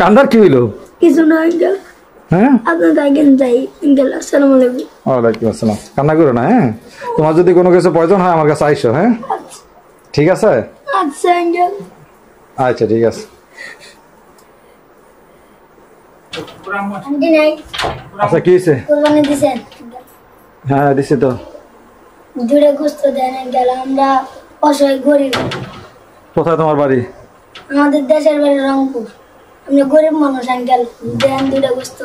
কান্দার কি হইলো? কিছু না আঙ্কেল। হ্যাঁ আপনার আঙ্কেল যাই আঙ্কেল। আসসালামু আলাইকুম। ওয়ালাইকুম আসসালাম। কান্না করো না, হ্যাঁ? তোমার যদি কোনো কিছু প্রয়োজন হয় আমার কাছে আইসো, হ্যাঁ? ঠিক আছে? আচ্ছা আঙ্কেল। আচ্ছা ঠিক আছে। আন্টি নাই। আচ্ছা কি হয়েছে? কোরবানি দিছেন? হ্যাঁ দিছি তো। দুটো গোস্ত দেন আঙ্কেল, আমরা অসহায় গরিব। কোথায় তোমার বাড়ি? আমাদের দেশের বাড়ি রংপুর। আমরা গরিব মানুষ আঙ্কেল, দেন দুটো গোস্ত।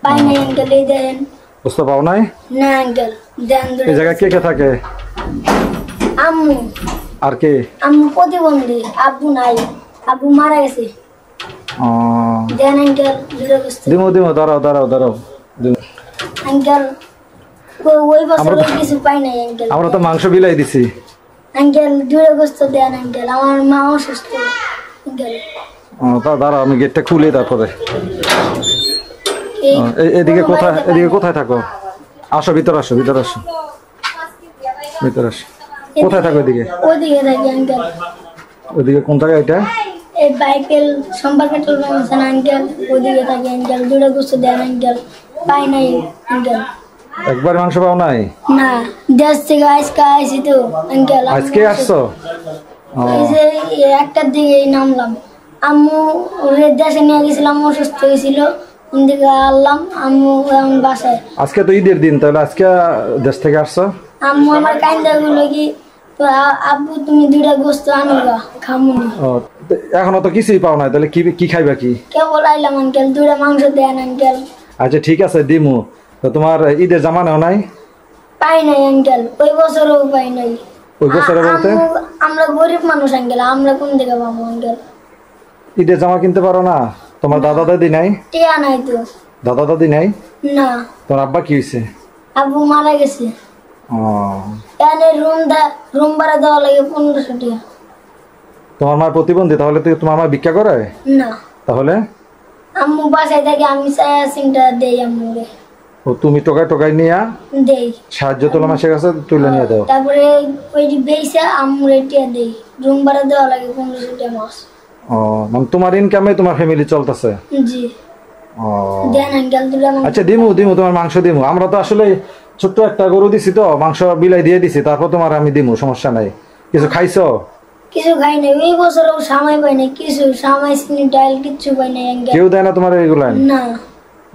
পাই নাই আঙ্কেল, এই দেন। বুঝতে পাও নাই? না আঙ্কেল, দেন দুটো। এই জায়গায় কে কে থাকে? আম্মু। আর কে? আম্মু প্রতিবন্ধী, আব্বু নাই, আব্বু মারা গেছে। দেন আঙ্কেল দুটো গোস্ত। দিমো দিমো, দাঁড়াও দাঁড়াও দাঁড়াও। আঙ্কেল ওই বছর কিছু পাই নাই আঙ্কেল। আমরা তো মাংস বিলাই দিছি। আঙ্কেল দুটো গোস্ত দেন আঙ্কেল, আমার মা অসুস্থ আঙ্কেল। দাঁড়াও আমি গেটটা খুলে তারপরে। এদিকে কোথায়, এদিকে কোথায় থাকো? আসো ভিতরে, আসো ভিতরে, আসো ভিতরে, আসো। কোথায় থাকো এদিকে? ওদিকে থাকি আঙ্কেল। ওদিকে কোন জায়গা এটা? এই বাইকেল সম্পর্ক পেট্রোল পাম্প আছে না আঙ্কেল, ওদিকে থাকি আঙ্কেল। দুটো গোস্ত দেন আঙ্কেল, পাই নাই আঙ্কেল। একবার মাংস পাও নাই? না, দেশ থেকে আজকে আইসি তো আঙ্কেল। আজকে আসছো? এই যে একটার দিকে নামলাম। আম্মু ওরে দেশে নিয়ে গেছিলাম, অসুস্থ হয়েছিল, ওদিকে আনলাম। আম্মু এখন বাসায়। আজকে তো ঈদের দিন, তাহলে আজকে দেশ থেকে আসছো? আম্মু আমার কান্দা গুলো কি, আব্বু তুমি দুইটা গোস্ত আনুগা খামুনি। এখনো তো কিছুই পাও নাই, তাহলে কি কি খাইবা? কি কেবল আইলাম আঙ্কেল, দুইটা মাংস দেন আঙ্কেল। আচ্ছা ঠিক আছে দিমু। তো তোমার ঈদের জামা নেও নাই? পাই নাই আঙ্কেল, ওই বছরও পাই নাই। ওই বছরে বলতে? আমরা গরিব মানুষ আঙ্কেল, আমরা কোন থেকে পাবো আঙ্কেল? ঈদের জামা কিনতে পারো না? তোমার দাদা দাদি নাই? টিয়া নাই তো। দাদা দাদি নাই? না। তোমার আব্বা কি হয়েছে? আব্বু মারা গেছে। এখানে রুম ভাড়া দেওয়া লাগে 1500 টাকা। তোমার মা প্রতিবন্ধী, তাহলে তো তোমার মা ভিক্ষা করে না? তাহলে আম্মু বাসায় থাকে, আমি সিংটা দেই আম্মুরে। ও তুমি টোকাই টোকাই নিয়া দেই, সাহায্য তোলা মাসের কাছে তুলে নিয়ে দাও। তারপরে ওই বেইসা আম্মুরে টিয়া দেই। রুম ভাড়া দেওয়া লাগে 1500 টাকা মাস। মানে তোমার ইনকামে তোমার ফ্যামিলি চলতেছে? জি। দেন আঙ্কেল দুটো মাংস। আচ্ছা দিমু দিমু, তোমার মাংস দিমু। আমরা তো আসলে ছোট্ট একটা গরু দিছি তো, মাংস বিলাই দিয়ে দিছি, তারপর তোমার আমি দিমু, সমস্যা নাই। কিছু খাইছো? কিছু খাই নাই, ওই বছরও সময় পাই নাই কিছু, সময় চিনি ডাল কিচ্ছু পাই নাই আঙ্কেল। কেউ দেয় না তোমার এগুলা? না।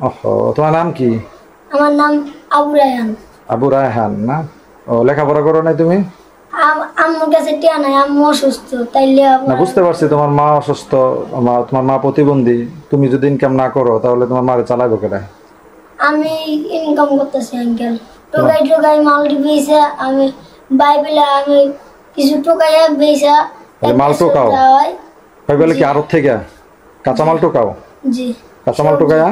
ওহো, তোমার নাম কি? আমার নাম আবু রায়হান। আবু রায়হান না? ও, লেখাপড়া করো নাই তুমি? আম্মুর কাছে টিয়া নাই, আম্মু অসুস্থ, তাইলে না বুঝতে পারছি, তোমার মা অসুস্থ, তোমার মা প্রতিবন্ধী। তুমি যদি ইনকাম না করো তাহলে তোমার মারে চালাইবো কেডা? আমি ইনকাম করতেছি আঙ্কেল, টোকাই টোকাই মাল বেচা আমি বাইবেলে আমি কিছু টোকাইয়া বেচা। মাল টোকাও? বাইবেলে কি আড়ত থেকে কাঁচামাল টোকাও? জি। কাঁচামাল টোকাইয়া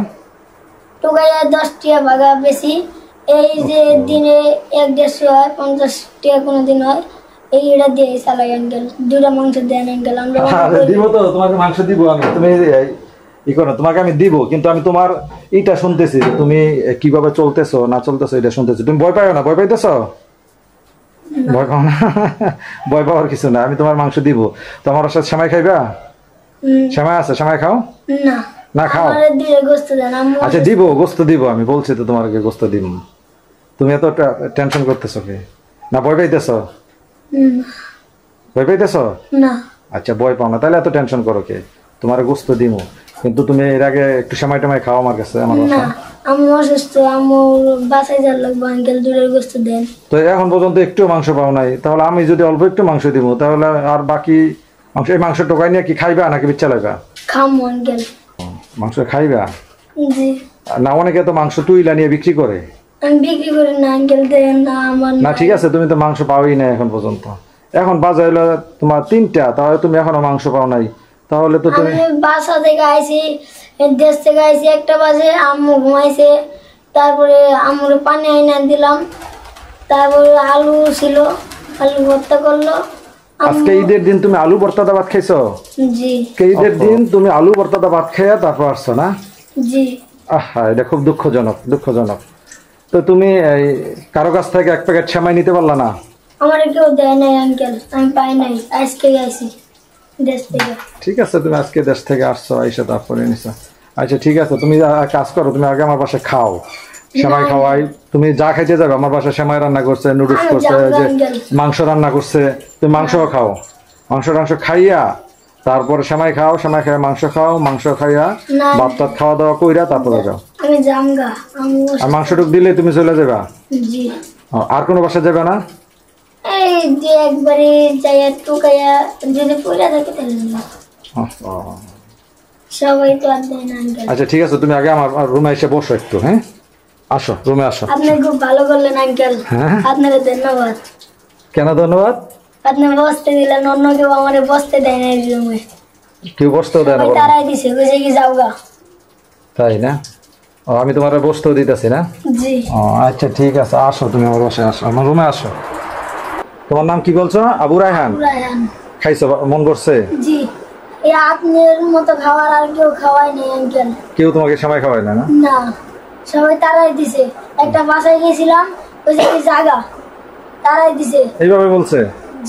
টোকাইয়া 10 টাকা ভাগা বেশি। এই যে দিনে 1-150 হয়, 50 টাকা কোনো দিন হয়, এইটা দিয়ে চালাই আঙ্কেল। দুটা মাংস দেন আঙ্কেল, আমরা দিব তো, তোমাকে মাংস দিব আমি। তুমি ই করো, তোমাকে আমি দিব, কিন্তু আমি তোমার এটা শুনতেছি তুমি কিভাবে চলতেছো না চলতেছো এটা শুনতেছি। তুমি ভয় পাও না? ভয় পাইতেছো? ভয় পাও না? ভয় পাওয়ার কিছু না, আমি তোমার মাংস দিব। তোমার সাথে সেমাই খাইবা? সেমাই আছে, সেমাই খাও না? না খাও? আচ্ছা দিব, গোস্ত দিব, আমি বলছি তো তোমাকে গোস্ত দিব। তুমি এত টেনশন করতেছো কি? না ভয় পাইতেছো? ভয় পাইতেছো না? আচ্ছা ভয় পাও না, তাহলে এত টেনশন করো কে? তোমার গোস্ত দিব, কিন্তু তুমি এর আগে একটু সময় টমায় খাও আমার কাছে। আমার না, আমি অসুস্থ, আমার বাসায় যাওয়ার লাগবে আঙ্কেল, দুটোর গোস্ত দেন। তো এখন পর্যন্ত একটু মাংস পাও নাই, তাহলে আমি যদি অল্প একটু মাংস দিব, তাহলে আর বাকি মাংস, এই মাংস টোকাই নিয়ে কি খাইবা নাকি বিচ্ছা লাইবা? খামো আঙ্কেল। মাংস খাইবা? জি। না, অনেকে তো মাংস তুইলা নিয়ে বিক্রি করে। আমি বিক্রি করি না আঙ্কেল, দেন না আমার। না ঠিক আছে, তুমি তো মাংস পাওই না এখন পর্যন্ত। এখন বাজার হলো তোমার 3টা, তাহলে তুমি এখনো মাংস পাও নাই, তাহলে তো তুমি। আমি বাসা থেকে আইছি, দেশ থেকে আইছি 1টা বাজে, আম্মু ঘুমাইছে, তারপরে আম্মুর পানি আইনা দিলাম, তারপরে আলু ছিল, আলু ভর্তা করলো। আজকে ঈদের দিন তুমি আলু ভর্তা ভাত খাইছো? জি। ঈদের দিন তুমি আলু ভর্তা ভাত খাইয়া তারপর আসছো না? জি। আহা, এটা খুব দুঃখজনক, দুঃখজনক। তো তুমি কারো কাছ থেকে 1 প্যাকেট সেমাই নিতে পারলা না? আমার কেউ দেয় নাই আঙ্কেল, আমি পাই নাই, আজকে আইছি। দেশ থেকে। ঠিক আছে, তুমি আজকে দেশ থেকে আসছো, আইসা তারপরে নিছো। আচ্ছা ঠিক আছে, তুমি কাজ করো, তুমি আগে আমার বাসায় খাও, সেমাই খাওয়াই। তুমি যা খাইতে যাবে, আমার বাসায় সেমাই রান্না করছে, নুডলস করছে, যে মাংস রান্না করছে, তুমি মাংসও খাও। মাংস খাইয়া তারপরে সেমাই খাও, সেমাই খাইয়া মাংস খাও, মাংস খাইয়া ভাত টাত খাওয়া দাওয়া কইরা তারপরে যাও। আমি জামগা আর মাংসটুক দিলে তুমি চলে যাবা? জি। আর কোনো বাসায় যাবে না? এই যে একবারে যাইয়া টুকাইয়া যদি পড়ে থাকে তাহলে না। সবাই তো আর দেয় না আঙ্কেল। আচ্ছা ঠিক আছে, তুমি আগে আমার রুমে এসে বসো একটু। হ্যাঁ, আসো, রুমে আসো। আপনি খুব ভালো করলেন আঙ্কেল, আপনার ধন্যবাদ। কেন ধন্যবাদ? আপনি বসতে দিলেন, অন্য কেউ আমার বসতে দেয় না এই রুমে। কেউ বসতেও দেয় না? তারাই দিছে, বুঝে কি যাওগা। তাই না? ও, আমি তোমার বসতেও দিতেছি না? জি। ও আচ্ছা ঠিক আছে, আসো, তুমি আমার বাসায় আসো, আমার রুমে আসো। তোমার নাম কি বলছো? আবু রায়হান। রায়হান। খাইছো, মন করছে? জি। এই আপনার মতো খাবার আর কেউ খাওয়াই নাই আঙ্কেল। কেউ তোমাকে সময় খাওয়ায় না? না, না, সবাই তারাই দিছে। একটা বাসায় গেছিলাম, ওই যে জায়গা তারাই দিছে। এইভাবে বলছে?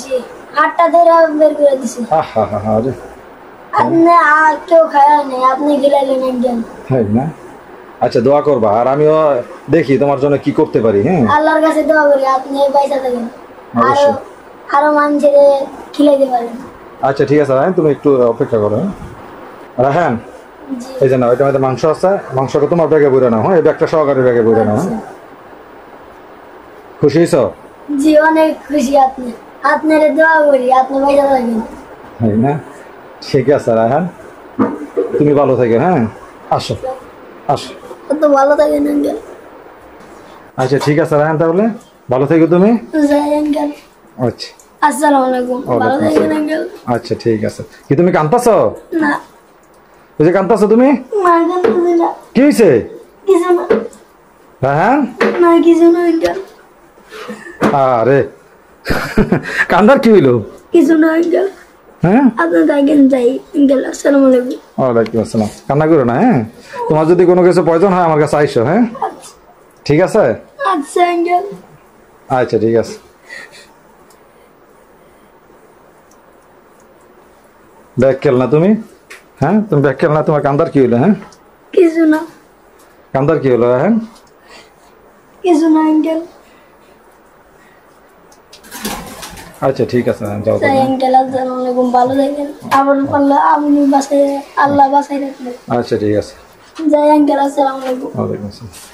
জি, 8টা ধরে বের করে দিছে। আহা হা হা রে, আপনি আর কেউ খাওয়াই নাই, আপনি গিলাইলেন আঙ্কেল। তাই না? আচ্ছা, দোয়া করবা, আর আমিও দেখি তোমার জন্য কি করতে পারি। হ্যাঁ, আল্লাহর কাছে দোয়া করি আপনি পয়সা থাকেন, আরো অবশ্যই। আরো মানুষের খিলাইতে পারেন। আচ্ছা ঠিক আছে রায়হান, তুমি একটু অপেক্ষা করো। রায়হান, জি। এই যে না, ওইটার মধ্যে মাংস আছে, মাংসটা তোমার ব্যাগে বইরে নাও। হ্যাঁ, এই ব্যাগটা সহকারে ব্যাগে বইরে নাও। হ্যাঁ, খুশি হয়েছ? জি, অনেক খুশি। আপনার দোয়া করি আপনি পয়সা থাকেন। তাই না? ঠিক আছে রায়হান, তুমি ভালো থেকে। হ্যাঁ, আসো আসো। কত ভালো থাকেন আঙ্কেল। আচ্ছা ঠিক আছে রায়হান, তাহলে ভালো থেকো তুমি। যাই আঙ্কেল। আচ্ছা, আসসালামু আলাইকুম। ভালো থাকেন আঙ্কেল। আচ্ছা ঠিক আছে। কি তুমি কাঁদতাছো? না, ওই যে কাঁদতাছো তুমি? না কাঁদতেছি না। কি হয়েছে কিছু না। রায়হান? না, কিছু না আঙ্কেল। আরে কান্দার কি হইলো? কিছু না আঙ্কেল। হ্যাঁ, আপনি থাকেন, যাই আঙ্কেল। আসসালামু আলাইকুম। ওয়ালাইকুম আসসালাম। কান্না করো না। হ্যাঁ, তোমার যদি কোনো কিছু প্রয়োজন হয় আমার কাছে আইসো। হ্যাঁ, ঠিক আছে? আচ্ছা আঙ্কেল। আচ্ছা ঠিক আছে। ব্যাগ খেল না তুমি? হ্যাঁ, তুমি ব্যাগ খেল না, তোমার কান্দার কি হইলো? হ্যাঁ, কিছু না। কান্দার কি হলো? হ্যাঁ, কিছু না আঙ্কেল। আচ্ছা ঠিক আছে, যাও যাই তুমি। আঙ্কেল। আসসালামু আলাইকুম। ভালো থাকেন। আবার পারলে আপনি বাসায়, আল্লাহ বাসায় রাখবেন। আচ্ছা ঠিক আছে। যাই আঙ্কেল। আসসালামু আলাইকুম। ওয়ালাইকুম আসসালাম।